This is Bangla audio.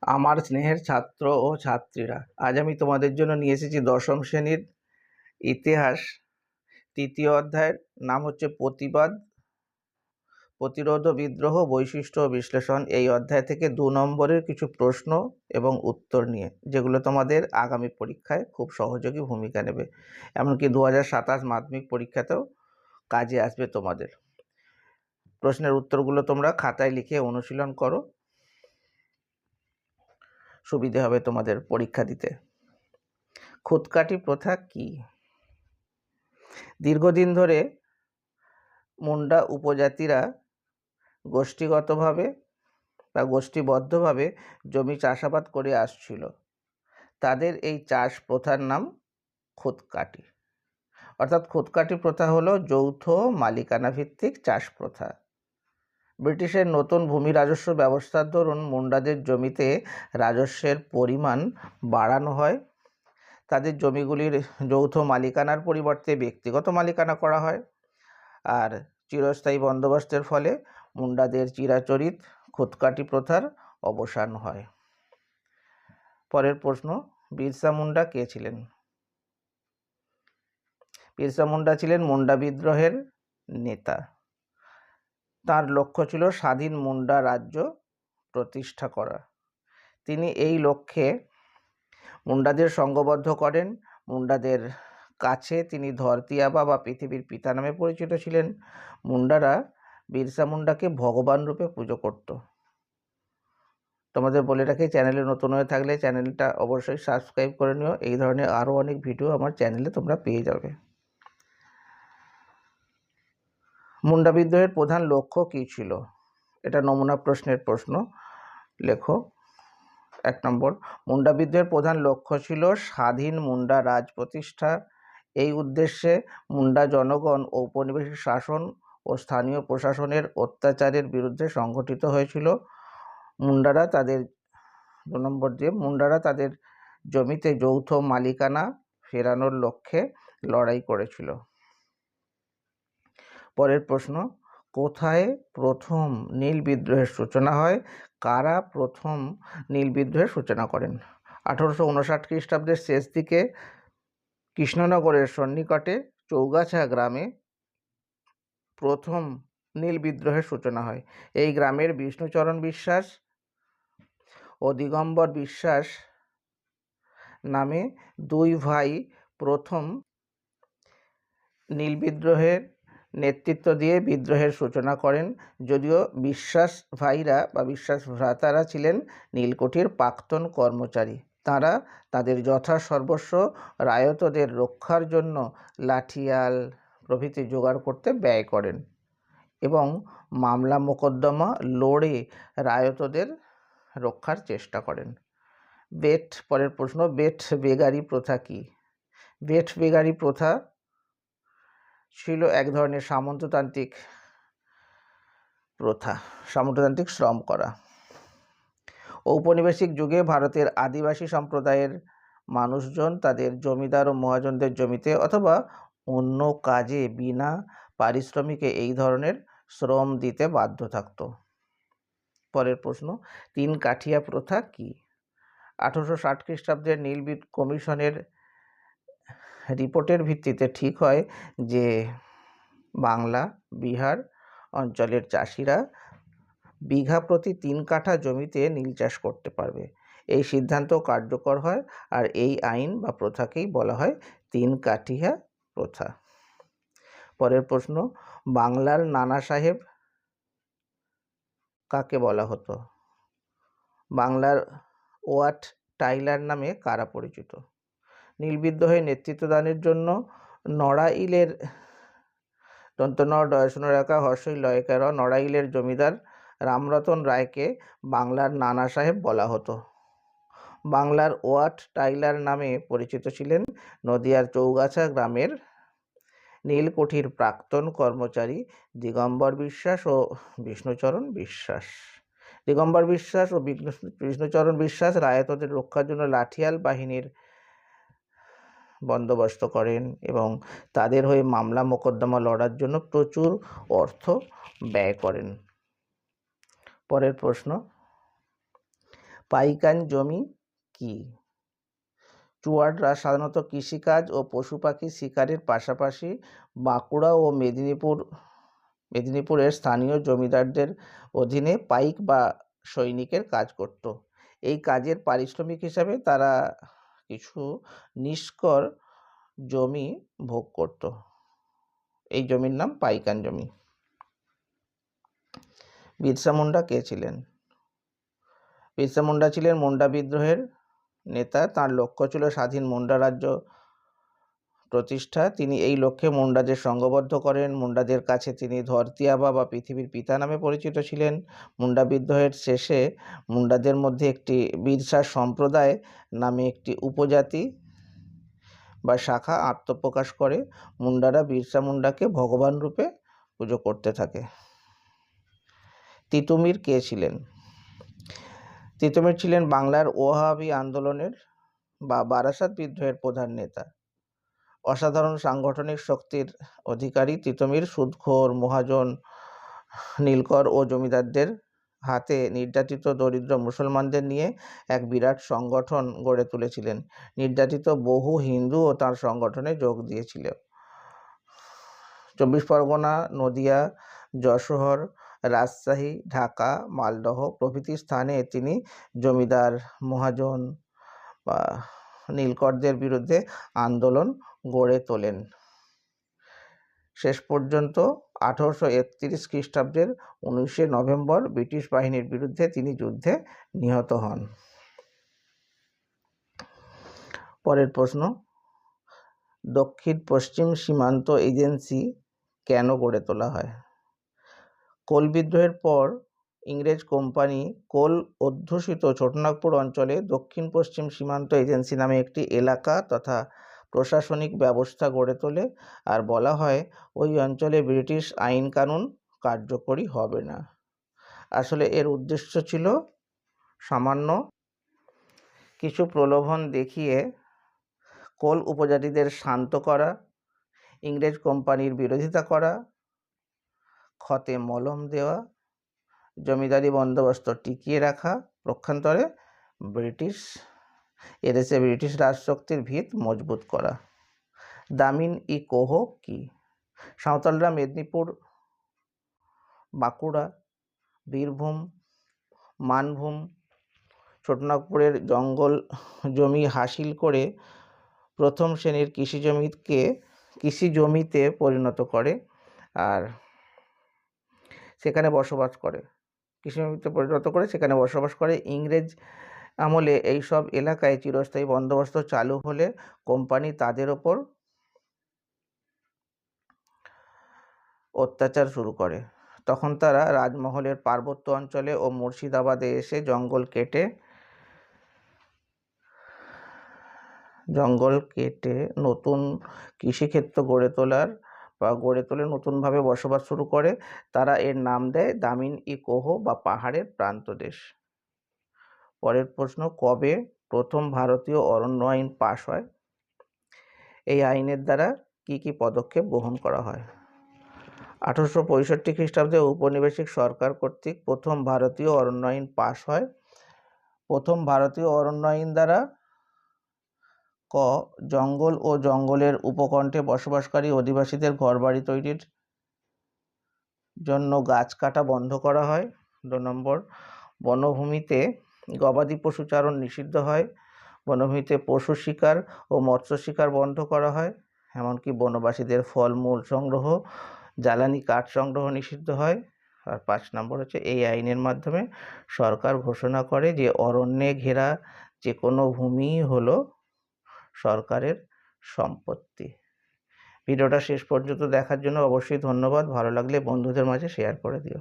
আমার স্নেহের ছাত্র ও ছাত্রীরা, আজ আমি তোমাদের জন্য নিয়ে এসেছি দশম শ্রেণীর ইতিহাস তৃতীয় অধ্যায়ের নাম হচ্ছে প্রতিবাদ, প্রতিরোধ ও বিদ্রোহ, বৈশিষ্ট্য ও বিশ্লেষণ। এই অধ্যায় থেকে 2 নম্বরের কিছু প্রশ্ন এবং উত্তর নিয়ে, যেগুলো তোমাদের আগামী পরীক্ষায় খুব সহযোগী ভূমিকা নেবে, এমনকি 2027 মাধ্যমিক পরীক্ষাতেও কাজে আসবে তোমাদের। প্রশ্নের উত্তরগুলো তোমরা খাতায় লিখে অনুশীলন করো, সুবিধে হবে তোমাদের পরীক্ষা দিতে। খুদকাঠি প্রথা কি? দীর্ঘদিন ধরে মুন্ডা উপজাতিরা গোষ্ঠীগতভাবে বা গোষ্ঠীবদ্ধভাবে জমি চাষাবাদ করে আসছিল। তাদের এই চাষ প্রথার নাম খুদকাঠি। অর্থাৎ খুদকাঠি প্রথা হলো যৌথ মালিকানা ভিত্তিক চাষ প্রথা। ব্রিটিশের নতুন ভূমি রাজস্ব ব্যবস্থার দরুন মুন্ডাদের জমিতে রাজস্বের পরিমাণ বাড়ানো হয়। তাদের জমিগুলির যৌথ মালিকানার পরিবর্তে ব্যক্তিগত মালিকানা করা হয়। আর চিরস্থায়ী বন্দোবস্তের ফলে মুন্ডাদের চিরাচরিত খুদকাঠি প্রথার অবসান হয়। পরের প্রশ্ন, বিরসা মুন্ডা কে ছিলেন? বিরসা মুন্ডা ছিলেন মুন্ডা বিদ্রোহের নেতা। তার লক্ষ্য ছিল স্বাধীন মুন্ডা রাজ্য প্রতিষ্ঠা করা। তিনি এই লক্ষ্যে মুন্ডাদের সংঘবদ্ধ করেন। মুন্ডাদের কাছে তিনি ধরতি আবা বা পৃথিবীর পিতা নামে পরিচিত ছিলেন। মুন্ডারা বিরসা মুন্ডাকে ভগবান রূপে পুজো করত। তোমাদের বলে রাখি, চ্যানেলে নতুন হয়ে থাকলে চ্যানেলটা অবশ্যই সাবস্ক্রাইব করে নিও। এই ধরনের আরও অনেক ভিডিও আমার চ্যানেলে তোমরা পেয়ে যাবে। মুন্ডা বিদ্রোহের প্রধান লক্ষ্য কী ছিল? এটা নমুনা প্রশ্নের প্রশ্ন, লেখো। 1 নম্বর, মুন্ডা বিদ্রোহের প্রধান লক্ষ্য ছিল স্বাধীন মুন্ডা রাজ প্রতিষ্ঠা। এই উদ্দেশ্যে মুন্ডা জনগণ ঔপনিবেশিক শাসন ও স্থানীয় প্রশাসনের অত্যাচারের বিরুদ্ধে সংগঠিত হয়েছিল। মুন্ডারা তাদের 2 নম্বর যে মুন্ডারা তাদের জমিতে যৌথ মালিকানা ফেরানোর লক্ষ্যে লড়াই করেছিল। পরের প্রশ্ন, কোথায় প্রথম নীল বিদ্রোহের সূচনা হয়? কারা প্রথম নীল বিদ্রোহের সূচনা করেন? 1859 খ্রিস্টাব্দের শেষ দিকে কৃষ্ণনগরের সন্নিকটে চৌগাছা গ্রামে প্রথম নীল বিদ্রোহের সূচনা হয়। এই গ্রামের বিষ্ণুচরণ বিশ্বাস ও দিগম্বর বিশ্বাস নামে 2 ভাই প্রথম নীল বিদ্রোহের নেতৃত্ব দিয়ে বিদ্রোহের সূচনা করেন। যদিও বিশ্বাস ভাইরা বা বিশ্বাস ভ্রাতারা ছিলেন নীলকুঠির প্রাক্তন কর্মচারী, তাঁরা তাদের যথাসর্বস্ব রায়তদের রক্ষার জন্য লাঠিয়াল প্রভৃতি জোগাড় করতে ব্যয় করেন এবং মামলা মোকদ্দমা লড়ে রায়তদের রক্ষার চেষ্টা করেন। পরের প্রশ্ন, বেট বেগারি প্রথা কি? বেট বেগারি প্রথা ছিল এক ধরনের সামন্ততান্ত্রিক প্রথা, সামন্ততান্ত্রিক শ্রম করা। ঔপনিবেশিক যুগে ভারতের আদিবাসী সম্প্রদায়ের মানুষজন তাদের জমিদার ও মহাজনদের জমিতে অথবা অন্য কাজে বিনা পারিশ্রমিকে এই ধরনের শ্রম দিতে বাধ্য থাকত। পরের প্রশ্ন, 3 কাঠিয়া প্রথা কি? 1860 খ্রিস্টাব্দের নীল কমিশনের রিপোর্টের ভিত্তিতে ঠিক হয় যে বাংলা, বিহার অঞ্চলের চাষিরা বিঘা প্রতি 3 কাঠা জমিতে নীল চাষ করতে পারবে। এই সিদ্ধান্ত কার্যকর হয়, আর এই আইন বা প্রথাকেই বলা হয় 3 কাঠিয়া প্রথা। পরের প্রশ্ন, বাংলার নানা সাহেব কাকে বলা হতো? বাংলার ওয়াট টাইলার নামে কারা পরিচিত? নীল বিদ্রোহে নেতৃত্বদানের জন্য নড়াইলের নড়াইলের জমিদার রামরতন রায়কে বাংলার নানা সাহেব বলা হতো। বাংলার ওয়াট টাইলার নামে পরিচিত ছিলেন নদিয়ার চৌগাছা গ্রামের নীলকুঠির প্রাক্তন কর্মচারী দিগম্বর বিশ্বাস ও বিষ্ণুচরণ বিশ্বাস। দিগম্বর বিশ্বাস ও বিষ্ণুচরণ বিশ্বাস রায়তদের রক্ষার জন্য লাঠিয়াল বাহিনীর বন্দোবস্ত করেন এবং তাদের হয়ে মামলা মোকদ্দমা লড়ার জন্য প্রচুর অর্থ ব্যয় করেন। পরের প্রশ্ন, পাইকান জমি কি? চুয়াডরা সাধারণত কৃষিকাজ ও পশু পাখি শিকারের পাশাপাশি বাঁকুড়া ও মেদিনীপুরের স্থানীয় জমিদারদের অধীনে পাইক বা সৈনিকের কাজ করত। এই কাজের পারিশ্রমিক হিসাবে তারা কিছু নিষ্কর জমি ভোগ করত। এই জমির নাম পাইকান জমি। বিরসা মুন্ডা কে ছিলেন? বিরসা মুন্ডা ছিলেন মুন্ডা বিদ্রোহের নেতা। তার লক্ষ্য ছিল স্বাধীন মুন্ডা রাজ্য প্রতিষ্ঠা। তিনি এই লক্ষ্যে মুন্ডাদের সংঘবদ্ধ করেন। মুন্ডাদের কাছে তিনি ধরতি আবা বা পৃথিবীর পিতা নামে পরিচিত ছিলেন। মুন্ডা বিদ্রোহের শেষে মুন্ডাদের মধ্যে একটি বিরসা সম্প্রদায় নামে একটি উপজাতি বা শাখা আত্মপ্রকাশ করে। মুন্ডারা বিরসা মুন্ডাকে ভগবান রূপে পুজো করতে থাকে। তিতুমির কে ছিলেন? তিতুমির ছিলেন বাংলার ওয়াহাবি আন্দোলনের বা বারাসাত বিদ্রোহের প্রধান নেতা। অসাধারণ সাংগঠনিক শক্তির অধিকারী তিতুমির সুদখোর, মহাজন, নীলকর ও জমিদারদের হাতে নির্যাতিত দরিদ্র মুসলমানদের নিয়ে এক বিরাট সংগঠন গড়ে তুলেছিলেন। নির্যাতিত বহু হিন্দুও তার সংগঠনে যোগ দিয়েছিল। 24 পরগনা, নদিয়া, যশোর, রাজশাহী, ঢাকা, মালদহ প্রভৃতি স্থানে তিনি জমিদার, মহাজন বা নীলকরদের বিরুদ্ধে আন্দোলন গড়ে তোলেন। শেষ পর্যন্ত 1831 খ্রিস্টাব্দের 19শে নভেম্বর ব্রিটিশ বাহিনীর বিরুদ্ধে তিনি যুদ্ধে নিহত হন। পরের প্রশ্ন, দক্ষিণ পশ্চিম সীমান্ত এজেন্সি কেন গড়ে তোলা হয়? কোল বিদ্রোহের পর ইংরেজ কোম্পানি কোল অধ্যুষিত ছোটনাগপুর অঞ্চলে দক্ষিণ পশ্চিম সীমান্ত এজেন্সি নামে একটি এলাকা তথা প্রশাসনিক ব্যবস্থা গড়ে তোলে। আর বলা হয় ওই অঞ্চলে ব্রিটিশ আইন কানুন কার্যকরী হবে না। আসলে এর উদ্দেশ্য ছিল সামান্য কিছু প্রলোভন দেখিয়ে কোল উপজাতিদের শান্ত করা, ইংরেজ কোম্পানির বিরোধিতা করা, ক্ষতে মলম দেওয়া, জমিদারি বন্দোবস্ত টিকিয়ে রাখা, পক্ষান্তরে এদেশে ব্রিটিশ রাজশক্তির ভিত মজবুত করা। দামিন ই কোহ কি? সাঁওতালরা মেদিনীপুর, বাঁকুড়া, বীরভূম, মানভূম, ছোটনাগপুরের জঙ্গল জমি হাসিল করে প্রথম শ্রেণীর কৃষি জমিতে পরিণত করে আর সেখানে বসবাস করে। সেখানে বসবাস করে। ইংরেজ আমলে এইসব এলাকায় চিরস্থায়ী বন্দোবস্ত চালু হলে কোম্পানি তাদের ওপর অত্যাচার শুরু করে। তখন তারা রাজমহলের পার্বত্য অঞ্চলে ও মুর্শিদাবাদে এসে জঙ্গল কেটে নতুন কৃষিক্ষেত্র গড়ে তোলে, নতুনভাবে বসবাস শুরু করে। তারা এর নাম দেয় দামিন ই কোহ বা পাহাড়ের প্রান্তদেশ। পরের প্রশ্ন, কবে প্রথম ভারতীয় অরণ্য আইন পাশ হয়? এই আইনের দ্বারা কি কি পদক্ষেপ গ্রহণ করা হয়? 1865 খ্রিস্টাব্দে ঔপনিবেশিক সরকার কর্তৃক প্রথম ভারতীয় অরণ্য আইন পাশ হয়। প্রথম ভারতীয় অরণ্য আইন দ্বারা ক. জঙ্গল ও জঙ্গলের উপকণ্ঠে বসবাসকারী অধিবাসীদের ঘরবাড়ি তৈরির জন্য গাছ কাটা বন্ধ করা হয়। 2 নম্বর, বনভূমিতে গবাদি পশু চারণ নিষিদ্ধ হয়। বনভূমিতে পশু শিকার ও মৎস্য শিকার বন্ধ করা হয়। এমনকি বনবাসীদের ফলমূল সংগ্রহ, জ্বালানি কাঠ সংগ্রহ নিষিদ্ধ হয়। আর 5 নম্বর হচ্ছে, এই আইনের মাধ্যমে সরকার ঘোষণা করে যে অরণ্যে ঘেরা যে কোনো ভূমি হলো সরকারের সম্পত্তি। ভিডিওটা শেষ পর্যন্ত দেখার জন্য অবশ্যই ধন্যবাদ। ভালো লাগলে বন্ধুদের মাঝে শেয়ার করে দিও।